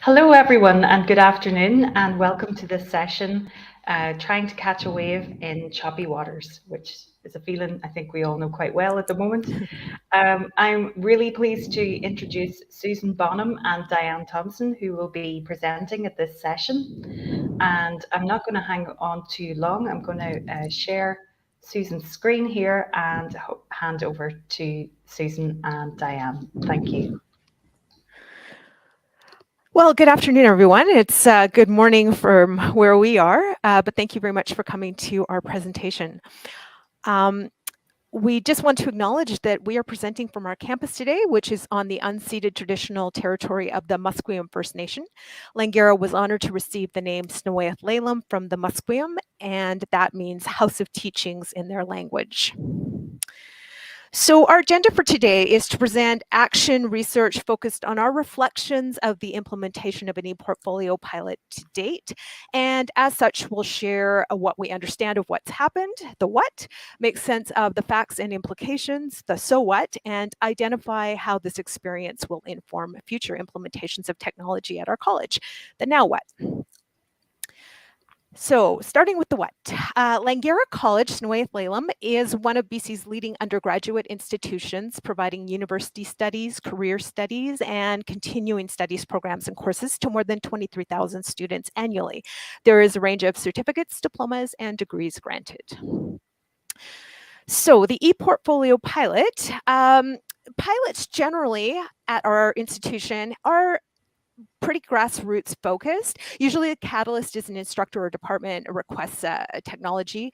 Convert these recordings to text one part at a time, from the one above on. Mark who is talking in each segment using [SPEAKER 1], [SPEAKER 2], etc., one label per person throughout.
[SPEAKER 1] Hello, everyone, and good afternoon, and welcome to this session, Trying to Catch a Wave in Choppy Waters, which is a feeling I think we all know quite well at the moment. I'm really pleased to introduce Susan Bonham and Diane Thompson, who will be presenting at this session. And I'm not going to hang on too long. I'm going to share Susan's screen here and hand over to Susan and Diane. Thank you.
[SPEAKER 2] Well, good afternoon, everyone. It's good morning from where we are, but thank you very much for coming to our presentation. We just want to acknowledge that we are presenting from our campus today, which is on the unceded traditional territory of the Musqueam First Nation. Langara was honored to receive the name Snowaeth Laylam from the Musqueam, and that means House of Teachings in their language. So our agenda for today is to present action research focused on our reflections of the implementation of an ePortfolio pilot to date. And as such, we'll share what we understand of what's happened, the what, make sense of the facts and implications, the so what, and identify how this experience will inform future implementations of technology at our college, the now what. So starting with the what, Langara College, Snowaeth Laylam, is one of BC's leading undergraduate institutions providing university studies, career studies, and continuing studies programs and courses to more than 23,000 students annually. There is a range of certificates, diplomas, and degrees granted. So the ePortfolio pilot, pilots generally at our institution are pretty grassroots focused. Usually a catalyst is an instructor or department requests a technology.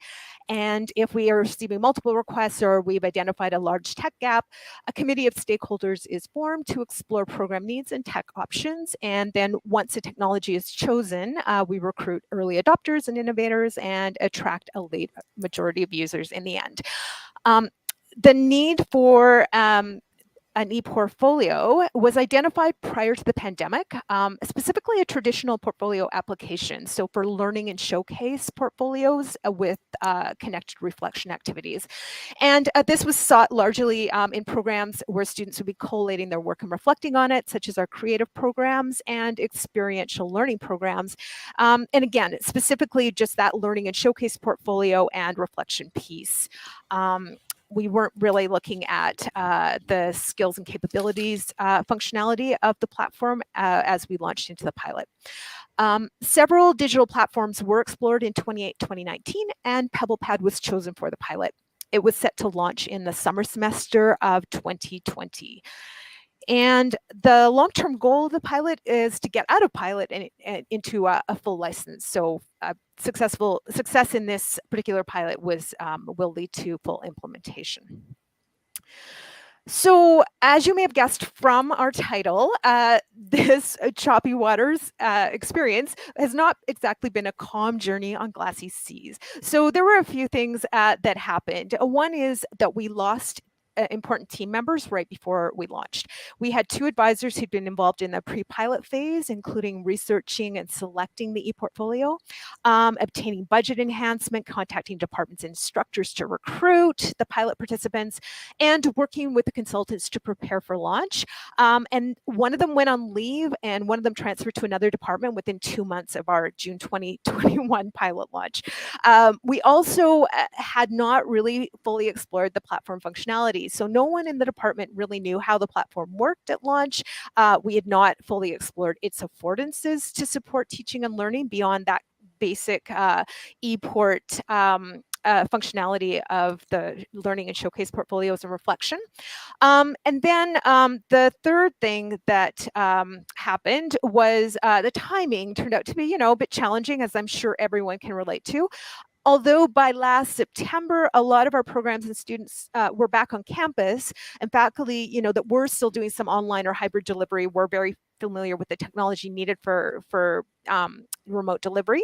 [SPEAKER 2] And if we are receiving multiple requests or we've identified a large tech gap, a committee of stakeholders is formed to explore program needs and tech options. And then once a technology is chosen, we recruit early adopters and innovators and attract a late majority of users in the end. The need for an ePortfolio was identified prior to the pandemic, specifically a traditional portfolio application. So for learning and showcase portfolios with connected reflection activities. And this was sought largely in programs where students would be collating their work and reflecting on it, such as our creative programs and experiential learning programs. And again, specifically just that learning and showcase portfolio and reflection piece. We weren't really looking at the skills and capabilities functionality of the platform as we launched into the pilot. Several digital platforms were explored in 2019, and PebblePad was chosen for the pilot. It was set to launch in the summer semester of 2020. And the long-term goal of the pilot is to get out of pilot and into a full license. So success in this particular pilot will lead to full implementation. So as you may have guessed from our title, this choppy waters experience has not exactly been a calm journey on glassy seas. So there were a few things that happened. One is that we lost important team members right before we launched. We had two advisors who'd been involved in the pre-pilot phase, including researching and selecting the ePortfolio, obtaining budget enhancement, contacting departments and instructors to recruit the pilot participants, and working with the consultants to prepare for launch. And one of them went on leave and one of them transferred to another department within 2 months of our June 2021 pilot launch. We also had not really fully explored the platform functionality. So no one in the department really knew how the platform worked at launch. We had not fully explored its affordances to support teaching and learning beyond that basic ePort functionality of the learning and showcase portfolios and reflection. And then the third thing that happened was the timing turned out to be, a bit challenging, as I'm sure everyone can relate to. Although by last September, a lot of our programs and students were back on campus, and faculty, that were still doing some online or hybrid delivery were very familiar with the technology needed for remote delivery.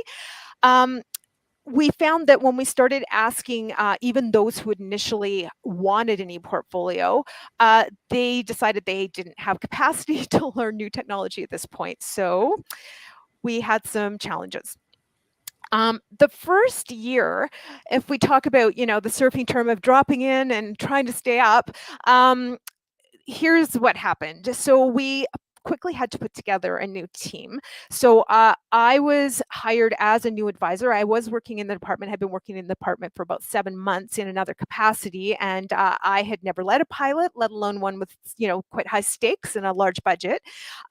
[SPEAKER 2] We found that when we started asking even those who had initially wanted an ePortfolio, they decided they didn't have capacity to learn new technology at this point. So we had some challenges. The first year, if we talk about, the surfing term of dropping in and trying to stay up, here's what happened. So we quickly had to put together a new team. So I was hired as a new advisor. I was working in the department, had been working in the department for about 7 months in another capacity, and I had never led a pilot, let alone one with quite high stakes and a large budget.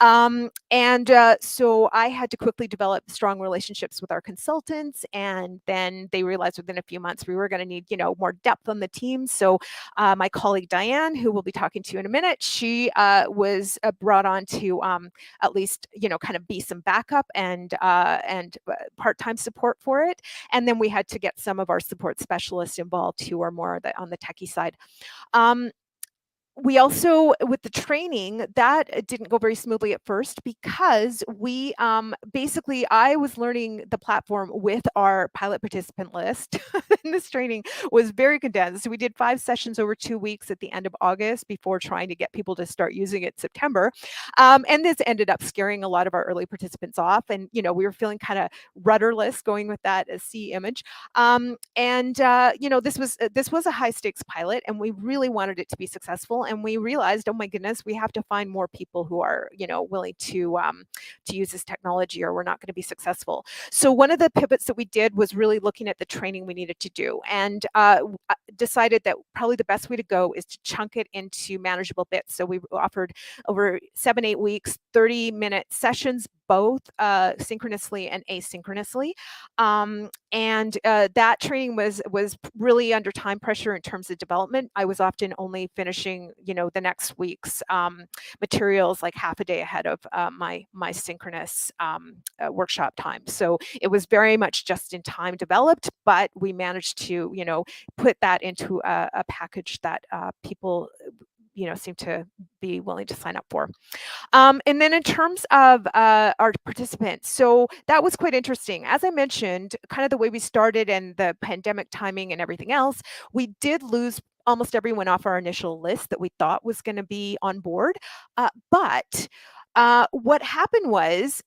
[SPEAKER 2] So I had to quickly develop strong relationships with our consultants, and then they realized within a few months we were going to need more depth on the team. So my colleague Diane, who we'll be talking to in a minute, she was brought on to at least kind of be some backup and part-time support for it. And then we had to get some of our support specialists involved who are more on the techie side. We also, with the training, that didn't go very smoothly at first because we basically, I was learning the platform with our pilot participant list. And this training was very condensed. So we did 5 sessions over 2 weeks at the end of August before trying to get people to start using it September. And this ended up scaring a lot of our early participants off. And, we were feeling kind of rudderless going with that C image. This was a high stakes pilot, and we really wanted it to be successful. And we realized, oh my goodness, we have to find more people who are, willing to use this technology, or we're not going to be successful. So one of the pivots that we did was really looking at the training we needed to do, and decided that probably the best way to go is to chunk it into manageable bits. So we offered over 7-8 weeks, 30-minute sessions, both synchronously and asynchronously. That training was really under time pressure in terms of development. I was often only finishing, the next week's materials like half a day ahead of my synchronous workshop time. So it was very much just in time developed, but we managed to, put that into a package that people, seem to be willing to sign up for. And then in terms of our participants, so that was quite interesting. As I mentioned, kind of the way we started and the pandemic timing and everything else, we did lose almost everyone off our initial list that we thought was going to be on board. But what happened was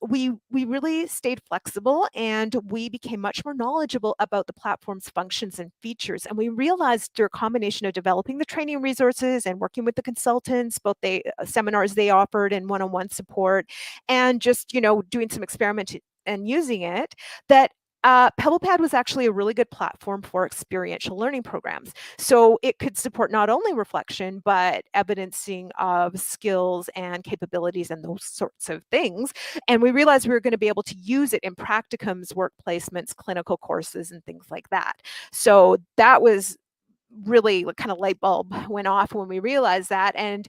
[SPEAKER 2] we really stayed flexible, and we became much more knowledgeable about the platform's functions and features. And we realized through a combination of developing the training resources and working with the consultants, both the seminars they offered and one-on-one support, and just doing some experiment and using it, that PebblePad was actually a really good platform for experiential learning programs. So it could support not only reflection, but evidencing of skills and capabilities and those sorts of things. And we realized we were going to be able to use it in practicums, work placements, clinical courses, and things like that. So that was really kind of light bulb went off when we realized that. And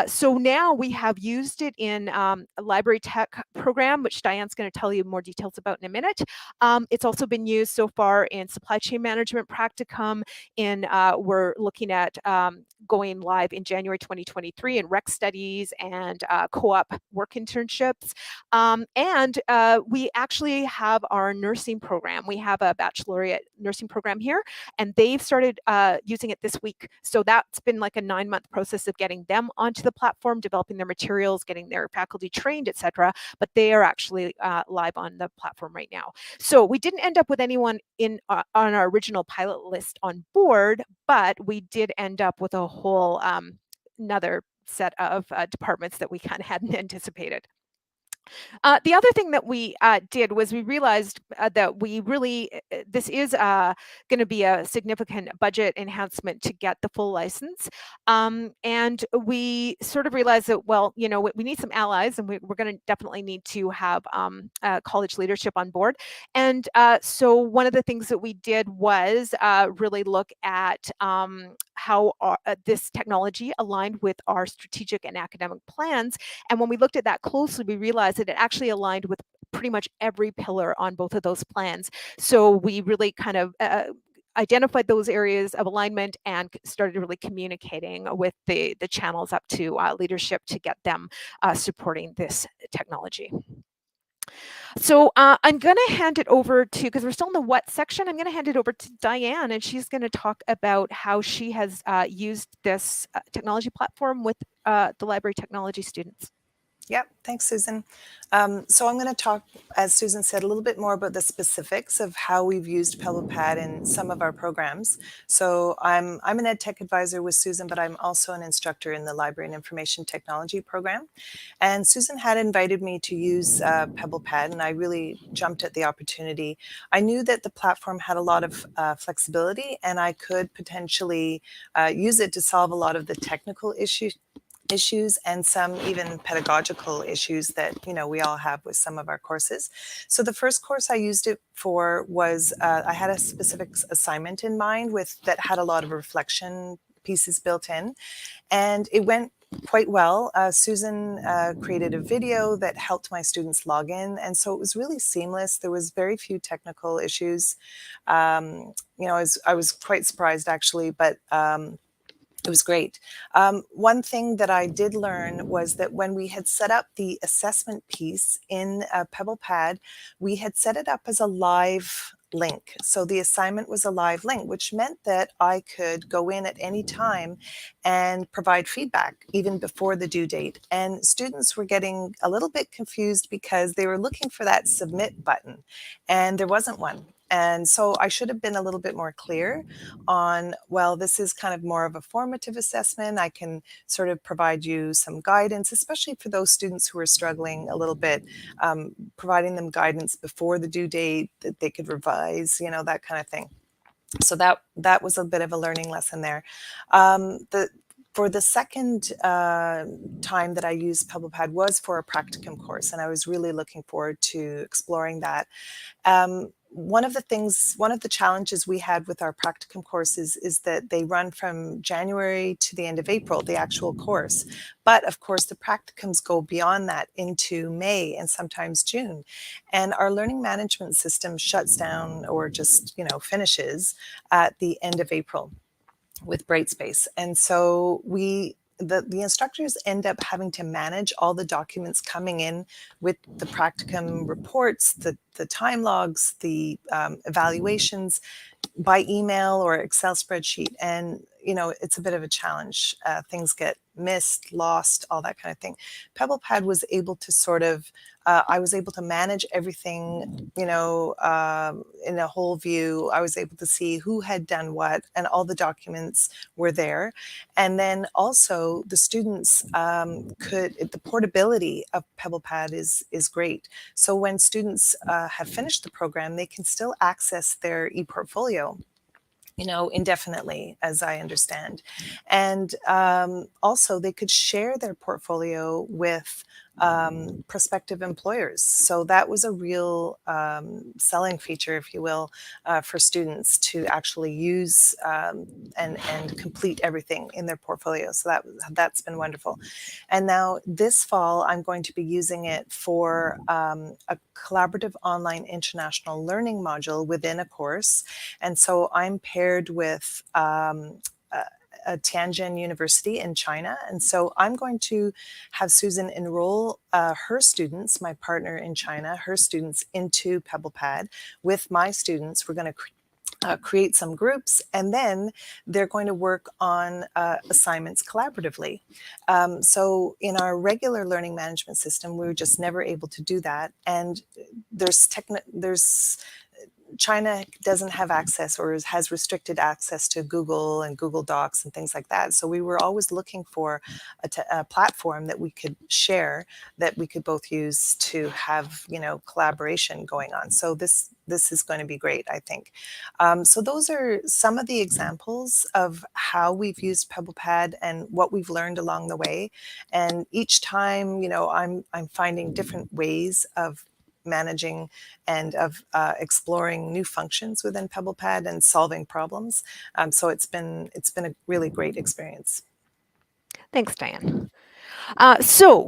[SPEAKER 2] so now we have used it in a library tech program, which Diane's going to tell you more details about in a minute. It's also been used so far in supply chain management practicum. We're looking at going live in January 2023 in rec studies and co-op work internships. We actually have our nursing program. We have a baccalaureate nursing program here, and they've started using it this week. So that's been like a 9-month process of getting them onto the platform, developing their materials, getting their faculty trained, etc. But they are actually live on the platform right now. So we didn't end up with anyone on our original pilot list on board, but we did end up with a whole another set of departments that we kind of hadn't anticipated. The other thing that we did was we realized that we really, this is going to be a significant budget enhancement to get the full license. And we sort of realized that, well, we need some allies, and we're going to definitely need to have college leadership on board. And so one of the things that we did was really look at how this technology aligned with our strategic and academic plans. And when we looked at that closely, we realized that it actually aligned with pretty much every pillar on both of those plans. So we really kind of identified those areas of alignment and started really communicating with the channels up to leadership to get them supporting this technology. So I'm going to hand it over to, because we're still in the what section, I'm going to hand it over to Diane, and she's going to talk about how she has used this technology platform with the library technology students.
[SPEAKER 3] Yep, thanks, Susan. So I'm going to talk, as Susan said, a little bit more about the specifics of how we've used PebblePad in some of our programs. So I'm an ed tech advisor with Susan, but I'm also an instructor in the Library and Information Technology program. And Susan had invited me to use PebblePad, and I really jumped at the opportunity. I knew that the platform had a lot of flexibility, and I could potentially use it to solve a lot of the technical issues and some even pedagogical issues that we all have with some of our courses. So the first course I used it for was I had a specific assignment in mind with that had a lot of reflection pieces built in, and it went quite well. Susan created a video that helped my students log in, and so it was really seamless. There was very few technical issues. I was quite surprised actually, but it was great. One thing that I did learn was that when we had set up the assessment piece in PebblePad, we had set it up as a live link. So the assignment was a live link, which meant that I could go in at any time and provide feedback even before the due date. And students were getting a little bit confused because they were looking for that submit button and there wasn't one. And so I should have been a little bit more clear on, well, this is kind of more of a formative assessment. I can sort of provide you some guidance, especially for those students who are struggling a little bit, providing them guidance before the due date that they could revise, that kind of thing. So that was a bit of a learning lesson there. For the second time that I used PebblePad was for a practicum course, and I was really looking forward to exploring that. One of the challenges we had with our practicum courses is that they run from January to the end of April, the actual course. But of course, the practicums go beyond that into May and sometimes June. And our learning management system shuts down or just, finishes at the end of April with Brightspace. And so the instructors end up having to manage all the documents coming in with the practicum reports, the time logs, the evaluations by email or Excel spreadsheet. And, it's a bit of a challenge. Things get missed, lost, all that kind of thing. PebblePad was able to I was able to manage everything, in a whole view. I was able to see who had done what, and all the documents were there. And then also the students the portability of PebblePad is great. So when students have finished the program, they can still access their ePortfolio indefinitely, as I understand. And also, they could share their portfolio with prospective employers. So that was a real selling feature, if you will, for students to actually use and complete everything in their portfolio. So that's been wonderful. And now this fall, I'm going to be using it for a collaborative online international learning module within a course. And so I'm paired with Tianjin University in China. And so I'm going to have Susan enroll her students, my partner in China, her students into PebblePad with my students. We're going to create some groups, and then they're going to work on assignments collaboratively. So in our regular learning management system, we were just never able to do that. And there's China doesn't have access or has restricted access to Google and Google Docs and things like that. So we were always looking for a platform that we could share, that we could both use to have, collaboration going on. So this is going to be great, I think. So those are some of the examples of how we've used PebblePad and what we've learned along the way. And each time, I'm finding different ways of managing and of exploring new functions within PebblePad and solving problems. So it's been a really great experience.
[SPEAKER 2] Thanks, Diane. So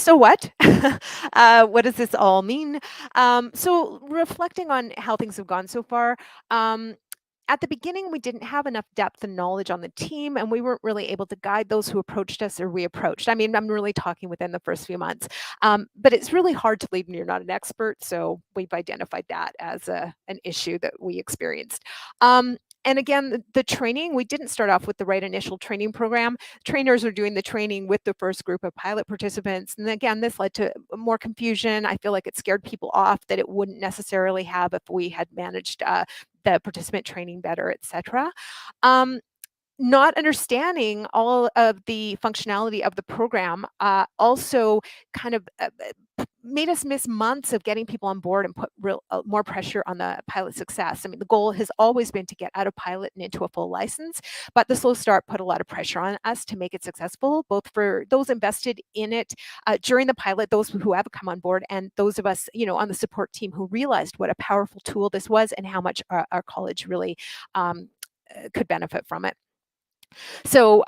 [SPEAKER 2] what? What does this all mean? So reflecting on how things have gone so far, at the beginning, we didn't have enough depth and knowledge on the team, and we weren't really able to guide those who approached us or we approached. I mean, I'm really talking within the first few months, but it's really hard to lead when you're not an expert. So we've identified that as an issue that we experienced. And again, the training, we didn't start off with the right initial training program. Trainers are doing the training with the first group of pilot participants. And again, this led to more confusion. I feel like it scared people off that it wouldn't necessarily have if we had managed the participant training better, et cetera. Not understanding all of the functionality of the program also kind of made us miss months of getting people on board and put more pressure on the pilot success. I mean, the goal has always been to get out of pilot and into a full license, but the slow start put a lot of pressure on us to make it successful, both for those invested in it during the pilot, those who have come on board, and those of us, on the support team who realized what a powerful tool this was and how much our college really could benefit from it. So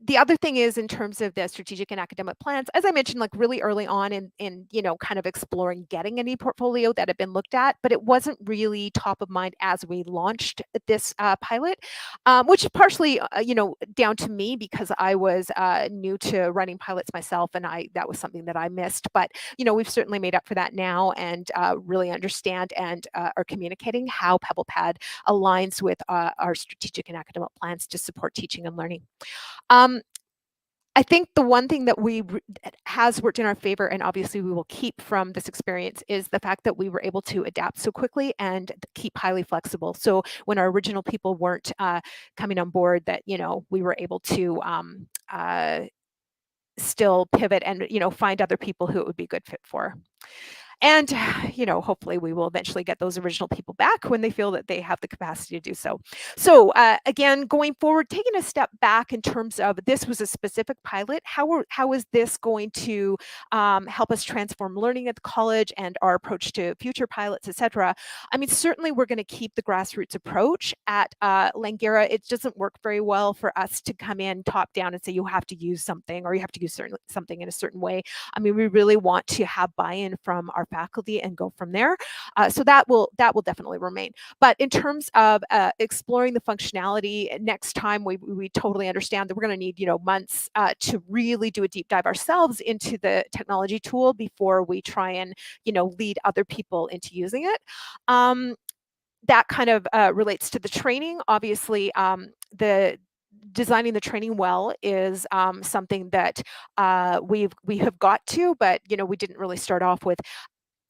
[SPEAKER 2] the other thing is, in terms of the strategic and academic plans, as I mentioned, like really early on in kind of exploring getting an ePortfolio that had been looked at, but it wasn't really top of mind as we launched this pilot, which is partially, down to me because I was new to running pilots myself, and that was something that I missed. But we've certainly made up for that now, and really understand and are communicating how PebblePad aligns with our strategic and academic plans to support teaching and learning. I think the one thing that has worked in our favor, and obviously we will keep from this experience, is the fact that we were able to adapt so quickly and keep highly flexible. So when our original people weren't coming on board, that we were able to still pivot and find other people who it would be a good fit for. And, hopefully we will eventually get those original people back when they feel that they have the capacity to do so. So again, going forward, taking a step back in terms of this was a specific pilot, how is this going to help us transform learning at the college and our approach to future pilots, et cetera? I mean, certainly we're going to keep the grassroots approach at Langara. It doesn't work very well for us to come in top down and say you have to use something or you have to use something in a certain way. I mean, we really want to have buy-in from our faculty and go from there. So that will definitely remain. But in terms of exploring the functionality, next time we totally understand that we're going to need months to really do a deep dive ourselves into the technology tool before we try and lead other people into using it. That kind of relates to the training. Obviously, the designing the training well is something that we have got to, but we didn't really start off with.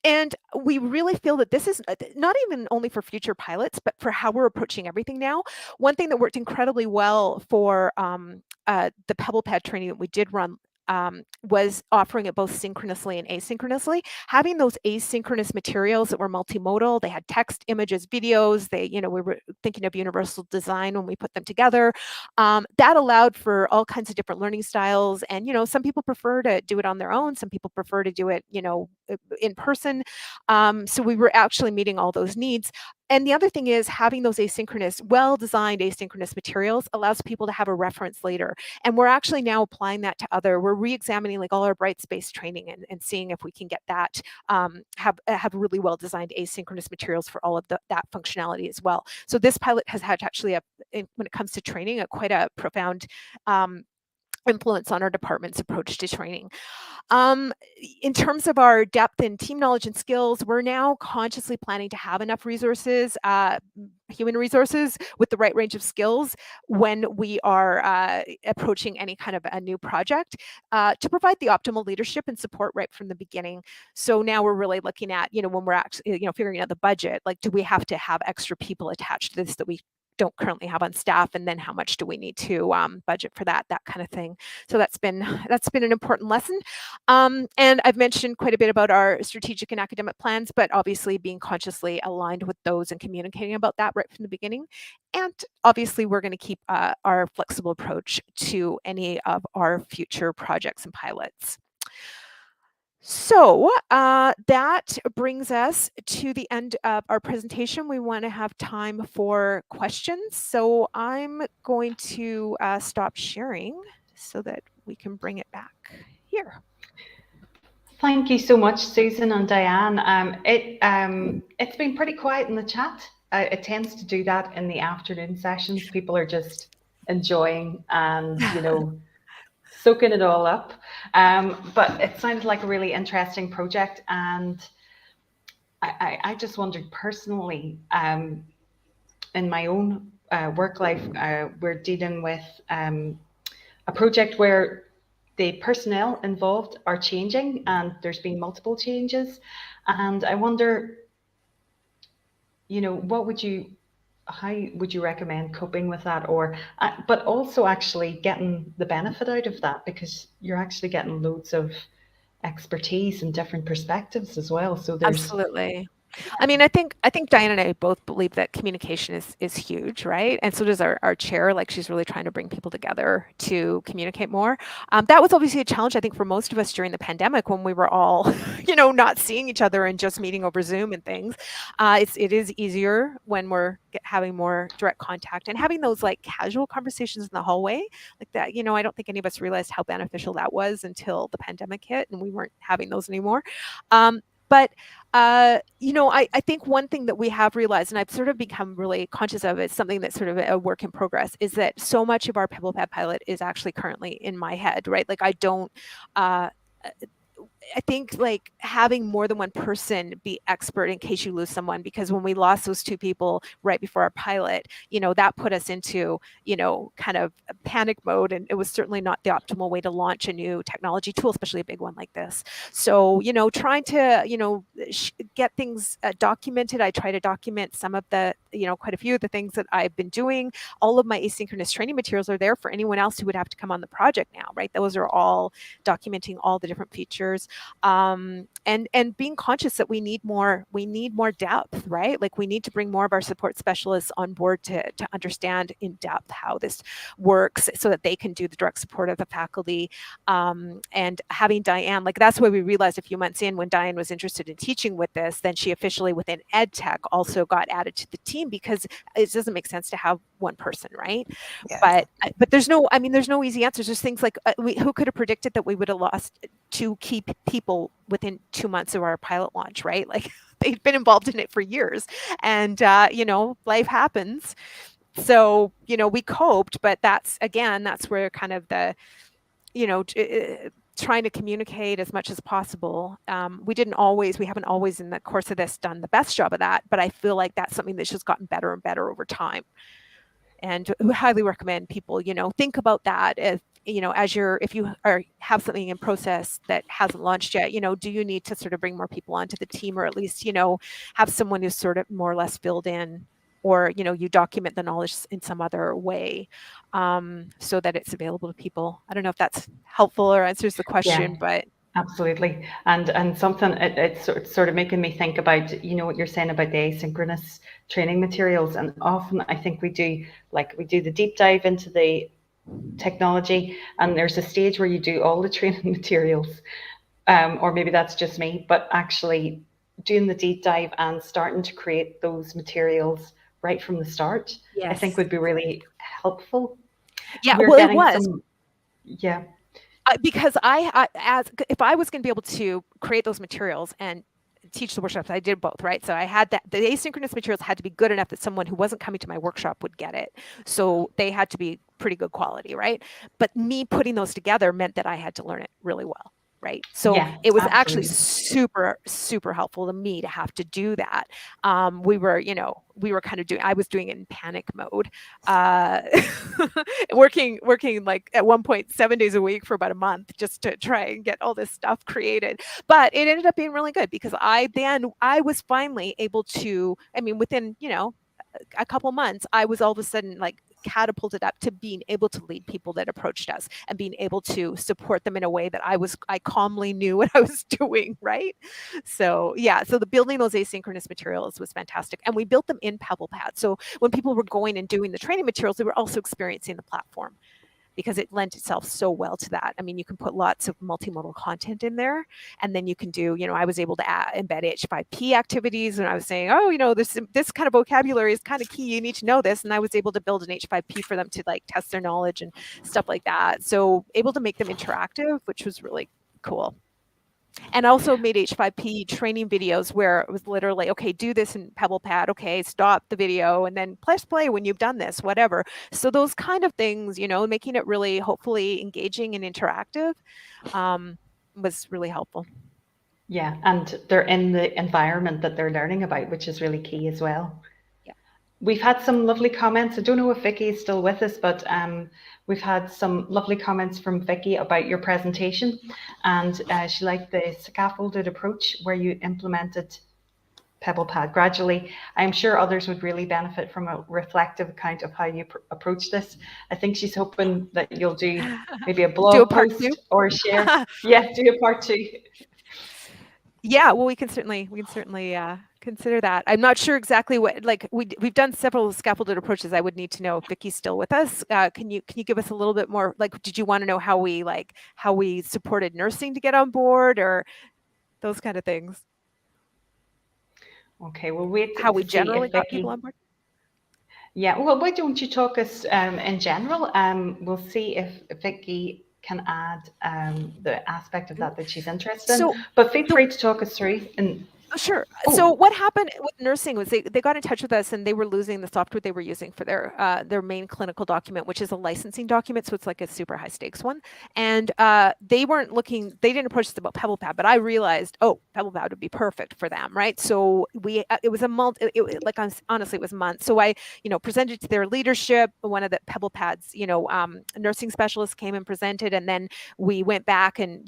[SPEAKER 2] And we really feel that this is not even only for future pilots, but for how we're approaching everything now. One thing that worked incredibly well for the PebblePad training that we did run was offering it both synchronously and asynchronously. Having those asynchronous materials that were multimodal, they had text, images, videos. We were thinking of universal design when we put them together. That allowed for all kinds of different learning styles. And some people prefer to do it on their own. Some people prefer to do it in person. So we were actually meeting all those needs. And the other thing is having those asynchronous, well-designed asynchronous materials allows people to have a reference later. And we're actually now applying that to we're re-examining like all our Brightspace training and seeing if we can get that, have really well-designed asynchronous materials for all of that functionality as well. So this pilot has had actually, when it comes to training, quite a profound influence on our department's approach to training. In terms of our depth in team knowledge and skills, we're now consciously planning to have enough resources, human resources with the right range of skills when we are approaching any kind of a new project to provide the optimal leadership and support right from the beginning. So now we're really looking at, when we're actually, figuring out the budget, like, do we have to have extra people attached to this that we don't currently have on staff, and then how much do we need to budget for that kind of thing. So that's been an important lesson. And I've mentioned quite a bit about our strategic and academic plans, but obviously being consciously aligned with those and communicating about that right from the beginning. And obviously we're going to keep our flexible approach to any of our future projects and pilots. So that brings us to the end of our presentation. We want to have time for questions. So I'm going to stop sharing so that we can bring it back here.
[SPEAKER 1] Thank you so much, Susan and Diane. It's been pretty quiet in the chat. It tends to do that in the afternoon sessions. People are just enjoying and, soaking it all up. But it sounded like a really interesting project. And I just wondered personally, in my own work life, we're dealing with a project where the personnel involved are changing and there's been multiple changes. And I wonder, what would you, how would you recommend coping with that? Or, but also actually getting the benefit out of that because you're actually getting loads of expertise and different perspectives as well. So there's,
[SPEAKER 2] Absolutely. I mean, I think Diane and I both believe that communication is huge, right? And so does our chair. Like she's really trying to bring people together to communicate more. That was obviously a challenge, I think, for most of us during the pandemic when we were all, not seeing each other and just meeting over Zoom and things. It is easier when we're having more direct contact and having those like casual conversations in the hallway like that. I don't think any of us realized how beneficial that was until the pandemic hit and we weren't having those anymore. But I think one thing that we have realized, and I've sort of become really conscious of, it's something that's sort of a work in progress, is that so much of our PebblePad pilot is actually currently in my head, right? Like I don't, uh, I think like having more than one person be expert in case you lose someone, because when we lost those two people right before our pilot, that put us into, kind of panic mode. And it was certainly not the optimal way to launch a new technology tool, especially a big one like this. So, trying to, get things documented. I try to document some of the, quite a few of the things that I've been doing. All of my asynchronous training materials are there for anyone else who would have to come on the project now, right? Those are all documenting all the different features, and being conscious that we need more depth, right? Like we need to bring more of our support specialists on board to understand in depth how this works so that they can do the direct support of the faculty. And having Diane, like that's why we realized a few months in when Diane was interested in teaching with this, then she officially within ed tech also got added to the team because it doesn't make sense to have one person, right?
[SPEAKER 3] Yeah.
[SPEAKER 2] But there's no easy answers. There's things like who could have predicted that we would have lost two key people within 2 months of our pilot launch, right? Like they've been involved in it for years, and life happens. So we coped, but that's where kind of the you know. Trying to communicate as much as possible. We haven't always in the course of this done the best job of that, but I feel like that's something that's just gotten better and better over time. And we highly recommend people, think about that if you have something in process that hasn't launched yet, do you need to sort of bring more people onto the team, or at least, have someone who's sort of more or less filled in, or, you document the knowledge in some other way, so that it's available to people. I don't know if that's helpful or answers the
[SPEAKER 1] yeah.
[SPEAKER 2] question, but
[SPEAKER 1] Absolutely. And something it's sort of making me think about, what you're saying about the asynchronous training materials. And often I think we do the deep dive into the technology and there's a stage where you do all the training materials. Or maybe that's just me, but actually doing the deep dive and starting to create those materials right from the start, I think
[SPEAKER 2] yes.
[SPEAKER 1] would be really helpful.
[SPEAKER 2] Yeah,
[SPEAKER 1] We're
[SPEAKER 2] well, it
[SPEAKER 1] getting
[SPEAKER 2] was.
[SPEAKER 1] some, yeah,
[SPEAKER 2] Because if I was going to be able to create those materials and teach the workshops, I did both, right? So I had that the asynchronous materials had to be good enough that someone who wasn't coming to my workshop would get it. So they had to be pretty good quality, right? But me putting those together meant that I had to learn it really well. Right. So
[SPEAKER 1] yeah,
[SPEAKER 2] it was actually
[SPEAKER 1] absolutely.
[SPEAKER 2] super, super helpful to me to have to do that. We were kind of I was doing it in panic mode, uh, working like at one point 7 days a week for about a month just to try and get all this stuff created. But it ended up being really good because I was finally able to, I mean, within, a couple months, I was all of a sudden like catapulted up to being able to lead people that approached us and being able to support them in a way that I calmly knew what I was doing, right? So yeah, so the building those asynchronous materials was fantastic. And we built them in PebblePad. So when people were going and doing the training materials, they were also experiencing the platform because it lent itself so well to that. I mean, you can put lots of multimodal content in there, and then you can do, I was able to embed H5P activities, and I was saying, oh, this kind of vocabulary is kind of key. You need to know this, and I was able to build an H5P for them to like test their knowledge and stuff like that. So able to make them interactive, which was really cool. And also made H5P training videos where it was literally, okay, do this in PebblePad. Okay, stop the video and then press play when you've done this, whatever. So those kind of things, making it really hopefully engaging and interactive, was really helpful.
[SPEAKER 1] Yeah, and they're in the environment that they're learning about, which is really key as well.
[SPEAKER 2] Yeah.
[SPEAKER 1] We've had some lovely comments. I don't know if Vicky is still with us, but we've had some lovely comments from Vicky about your presentation, and she liked the scaffolded approach where you implemented PebblePad gradually. I'm sure others would really benefit from a reflective account of how you approach this. I think she's hoping that you'll do maybe a
[SPEAKER 2] Do a
[SPEAKER 1] blog
[SPEAKER 2] part two.
[SPEAKER 1] post or share. Yeah, do a part 2.
[SPEAKER 2] Yeah, well, we can certainly consider that. I'm not sure exactly what, like, we've done several scaffolded approaches. I would need to know if Vicky's still with us. Can you give us a little bit more? Like, did you want to know how we supported nursing to get on board, or those kind of things?
[SPEAKER 1] Okay, we'll wait
[SPEAKER 2] How we
[SPEAKER 1] to see
[SPEAKER 2] generally
[SPEAKER 1] if
[SPEAKER 2] got people
[SPEAKER 1] Vicky.
[SPEAKER 2] on board?
[SPEAKER 1] Yeah, well, why don't you talk us in general? We'll see if Vicky can add the aspect of
[SPEAKER 2] Mhm.
[SPEAKER 1] that she's interested in.
[SPEAKER 2] So
[SPEAKER 1] But feel
[SPEAKER 2] the
[SPEAKER 1] free to talk us through. And
[SPEAKER 2] Sure. So
[SPEAKER 1] oh,
[SPEAKER 2] what happened with nursing was they got in touch with us and they were losing the software they were using for their main clinical document, which is a licensing document. So it's like a super high stakes one. And they weren't looking, they didn't approach us about PebblePad, but I realized, oh, PebblePad would be perfect for them, right? So it was a like honestly, it was months. So I, presented to their leadership. One of the PebblePad's, nursing specialists came and presented, and then we went back and,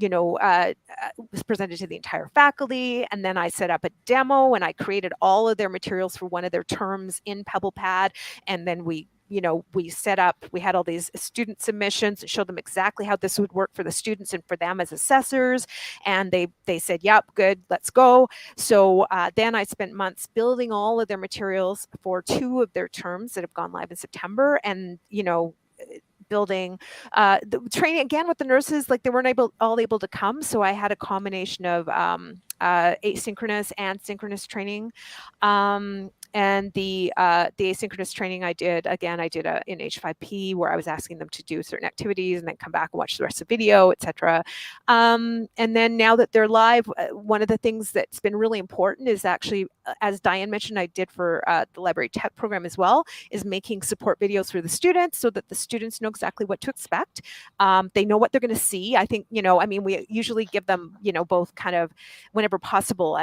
[SPEAKER 2] was presented to the entire faculty. And then I set up a demo and I created all of their materials for one of their terms in PebblePad. And then we had all these student submissions and showed them exactly how this would work for the students and for them as assessors. And they said, yep, good, let's go. So then I spent months building all of their materials for 2 of their terms that have gone live in September. And, building the training again with the nurses, like they weren't all able to come, so I had a combination of asynchronous and synchronous training. And the asynchronous training I did in H5P, where I was asking them to do certain activities and then come back and watch the rest of the video, etc. And then now that they're live, one of the things that's been really important is actually, as Diane mentioned, I did for the library tech program as well, is making support videos for the students so that the students know exactly what to expect. They know what they're going to see. I think, we usually give them, both kind of whenever possible,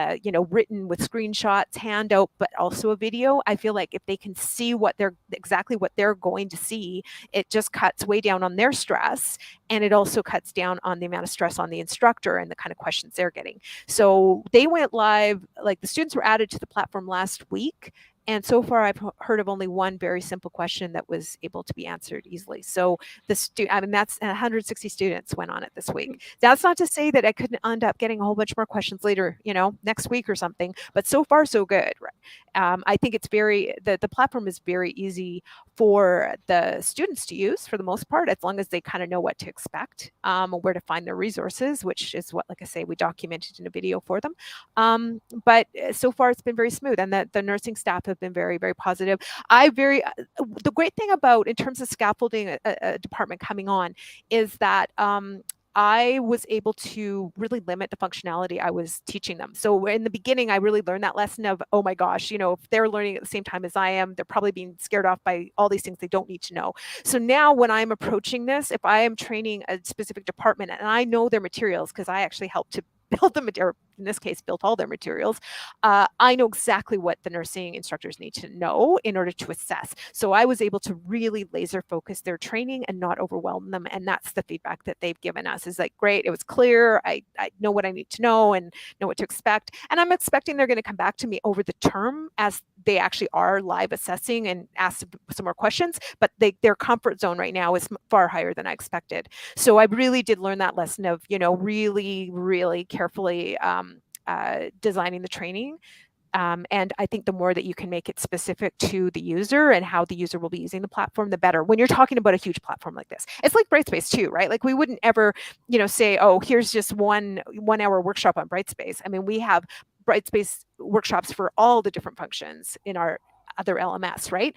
[SPEAKER 2] written with screenshots, handout, but also a video. I feel like if they can see exactly what they're going to see, it just cuts way down on their stress. And it also cuts down on the amount of stress on the instructor and the kind of questions they're getting. So they went live, like the students were added to the platform last week. And so far, I've heard of only one very simple question that was able to be answered easily. So that's 160 students went on it this week. That's not to say that I couldn't end up getting a whole bunch more questions later, next week or something. But so far, so good. I think the platform is very easy for the students to use for the most part, as long as they kind of know what to expect, where to find their resources, which is what, like I say, we documented in a video for them. But so far, it's been very smooth, and the nursing staff have been very, very positive. The great thing about, in terms of scaffolding a department coming on, is that I was able to really limit the functionality I was teaching them. So in the beginning, I really learned that lesson of, oh my gosh, if they're learning at the same time as I am, they're probably being scared off by all these things they don't need to know. So now when I'm approaching this, if I am training a specific department and I know their materials, because I actually helped to build them, or in this case, built all their materials, I know exactly what the nursing instructors need to know in order to assess. So I was able to really laser focus their training and not overwhelm them. And that's the feedback that they've given us, is like, great, it was clear. I know what I need to know and know what to expect. And I'm expecting they're going to come back to me over the term as they actually are live assessing and ask some more questions, but their comfort zone right now is far higher than I expected. So I really did learn that lesson of, really, really carefully designing the training. And I think the more that you can make it specific to the user and how the user will be using the platform, the better. When you're talking about a huge platform like this, it's like Brightspace too, right? Like we wouldn't ever, say, oh, here's just one hour workshop on Brightspace. I mean, we have Brightspace workshops for all the different functions in our other LMS, right?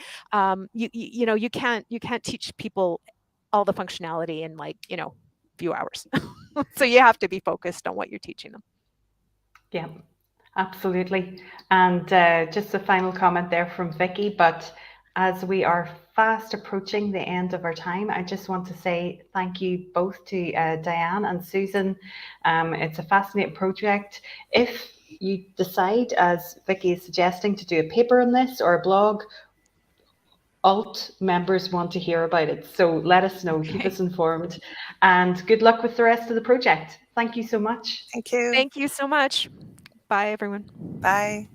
[SPEAKER 2] You can't teach people all the functionality in few hours. So you have to be focused on what you're teaching them.
[SPEAKER 1] yeah, absolutely. And just a final comment there from Vicky, but as we are fast approaching the end of our time, I just want to say thank you both to Diane and Susan. It's a fascinating project. If you decide, as Vicky is suggesting, to do a paper on this or a blog, alt members want to hear about it. So let us know, keep
[SPEAKER 2] Okay.
[SPEAKER 1] us informed, and good luck with the rest of the project. Thank you so much.
[SPEAKER 3] Thank you.
[SPEAKER 2] Thank you so much. Bye, everyone.
[SPEAKER 3] Bye.